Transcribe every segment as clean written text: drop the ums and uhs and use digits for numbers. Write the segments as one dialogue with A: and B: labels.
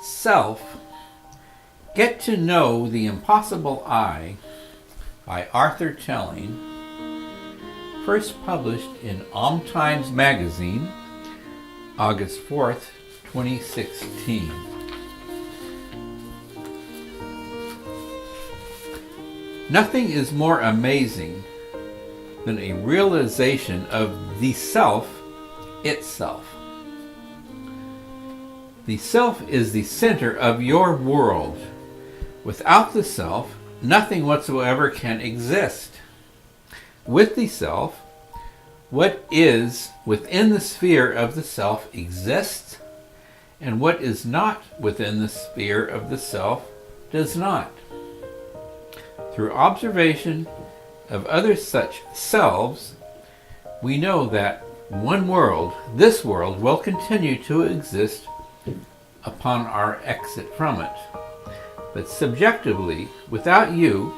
A: Self, Get to Know the Impossible I by Arthur Chelling, first published in Times Magazine, August 4th, 2016. Nothing is more amazing than a realization of the self itself. The self is the center of your world. Without the self, nothing whatsoever can exist. With the self, what is within the sphere of the self exists, and what is not within the sphere of the self does not. Through observation of other such selves, we know that one world, this world, will continue to exist upon our exit from it. But subjectively, without you,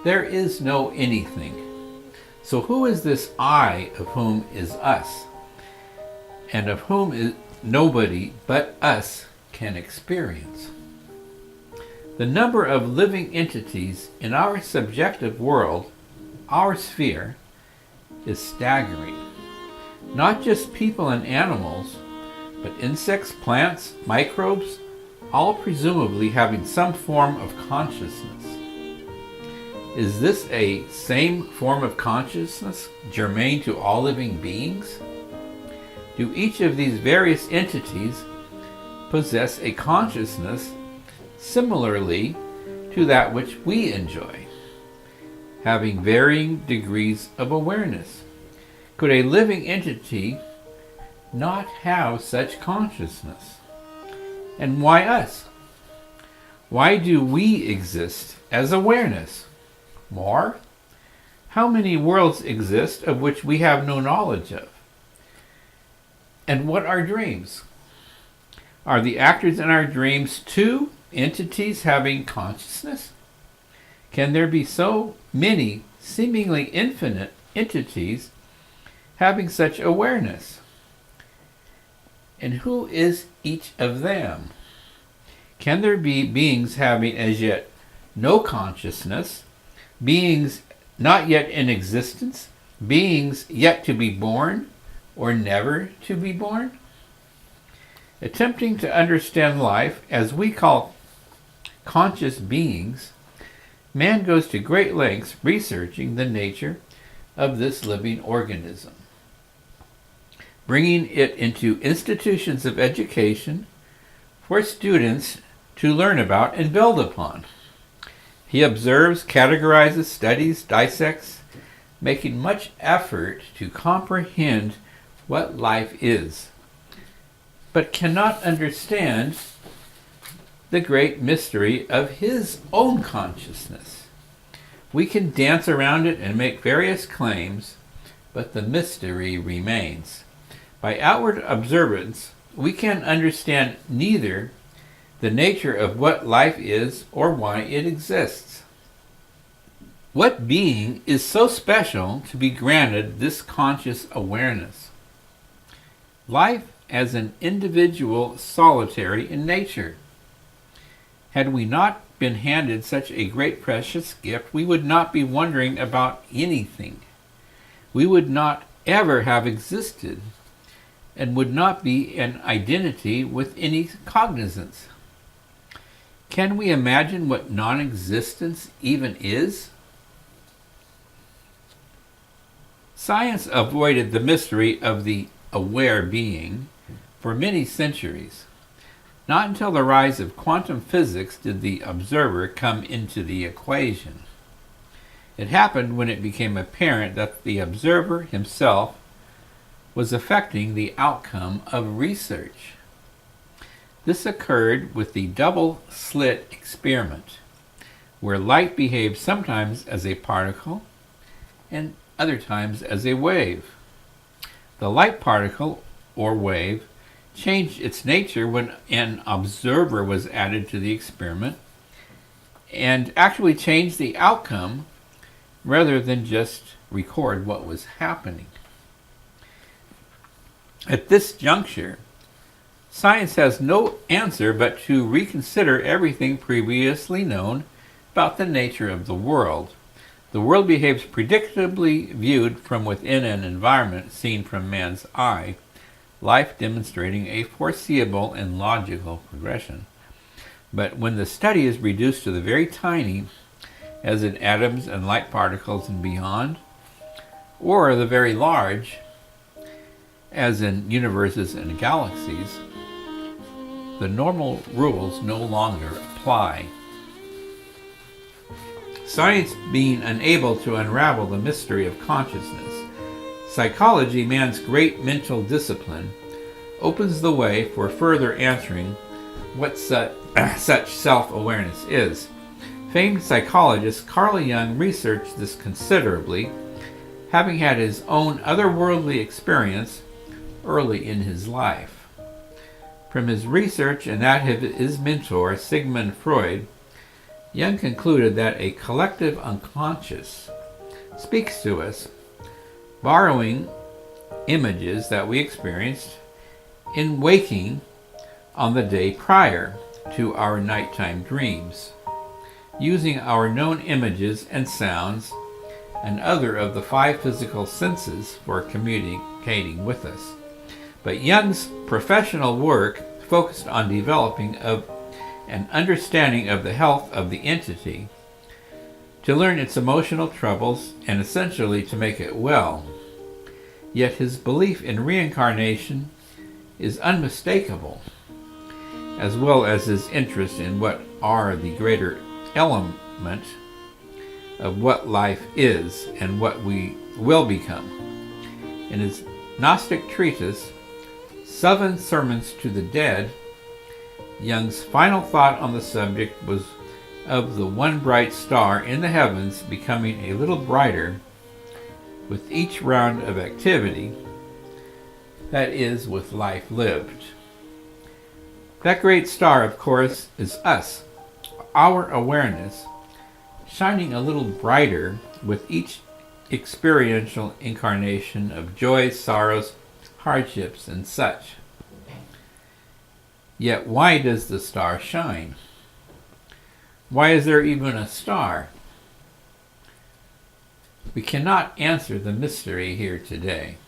A: there is no anything. So who is this I of whom is us, and of whom nobody but us can experience? The number of living entities in our subjective world, our sphere, is staggering. Not just people and animals, but insects, plants, microbes, all presumably having some form of consciousness. Is this a same form of consciousness germane to all living beings? Do each of these various entities possess a consciousness similarly to that which we enjoy, having varying degrees of awareness? Could a living entity not have such consciousness? And why us? Why do we exist as awareness? More? How many worlds exist of which we have no knowledge of? And what are dreams? Are the actors in our dreams too entities having consciousness? Can there be so many seemingly infinite entities having such awareness? And who is each of them? Can there be beings having as yet no consciousness, beings not yet in existence, beings yet to be born or never to be born? Attempting to understand life as we call conscious beings, man goes to great lengths researching the nature of this living organism, bringing it into institutions of education for students to learn about and build upon. He observes, categorizes, studies, dissects, making much effort to comprehend what life is, but cannot understand the great mystery of his own consciousness. We can dance around it and make various claims, but the mystery remains. By outward observance, we can understand neither the nature of what life is or why it exists. What being is so special to be granted this conscious awareness? Life as an individual solitary in nature. Had we not been handed such a great precious gift, we would not be wondering about anything. We would not ever have existed, and would not be an identity with any cognizance. Can we imagine what non-existence even is? Science avoided the mystery of the aware being for many centuries. Not until the rise of quantum physics did the observer come into the equation. It happened when it became apparent that the observer himself was affecting the outcome of research. This occurred with the double-slit experiment, where light behaved sometimes as a particle and other times as a wave. The light particle, or wave, changed its nature when an observer was added to the experiment, and actually changed the outcome rather than just record what was happening. At this juncture, Science has no answer but to reconsider everything previously known about the nature of the world. The world behaves predictably viewed from within an environment seen from man's eye, life demonstrating a foreseeable and logical progression. But when the study is reduced to the very tiny, as in atoms and light particles and beyond, or the very large, as in universes and galaxies, the normal rules no longer apply. Science being unable to unravel the mystery of consciousness, psychology, man's great mental discipline, opens the way for further answering what such self-awareness is. Famed psychologist Carl Jung researched this considerably, having had his own otherworldly experience early in his life. From his research and that of his mentor, Sigmund Freud, Jung concluded that a collective unconscious speaks to us, borrowing images that we experienced in waking on the day prior to our nighttime dreams, using our known images and sounds and other of the 5 physical senses for communicating with us. But Jung's professional work focused on developing an understanding of the health of the entity, to learn its emotional troubles, and essentially to make it well. Yet his belief in reincarnation is unmistakable, as well as his interest in what are the greater element of what life is and what we will become. In his Gnostic treatise, 7 Sermons to the Dead, Jung's final thought on the subject was of the one bright star in the heavens becoming a little brighter with each round of activity, that is, with life lived. That great star, of course, is us, our awareness, shining a little brighter with each experiential incarnation of joys, sorrows, hardships, and such. Yet why does the star shine? Why is there even a star? We cannot answer the mystery here today.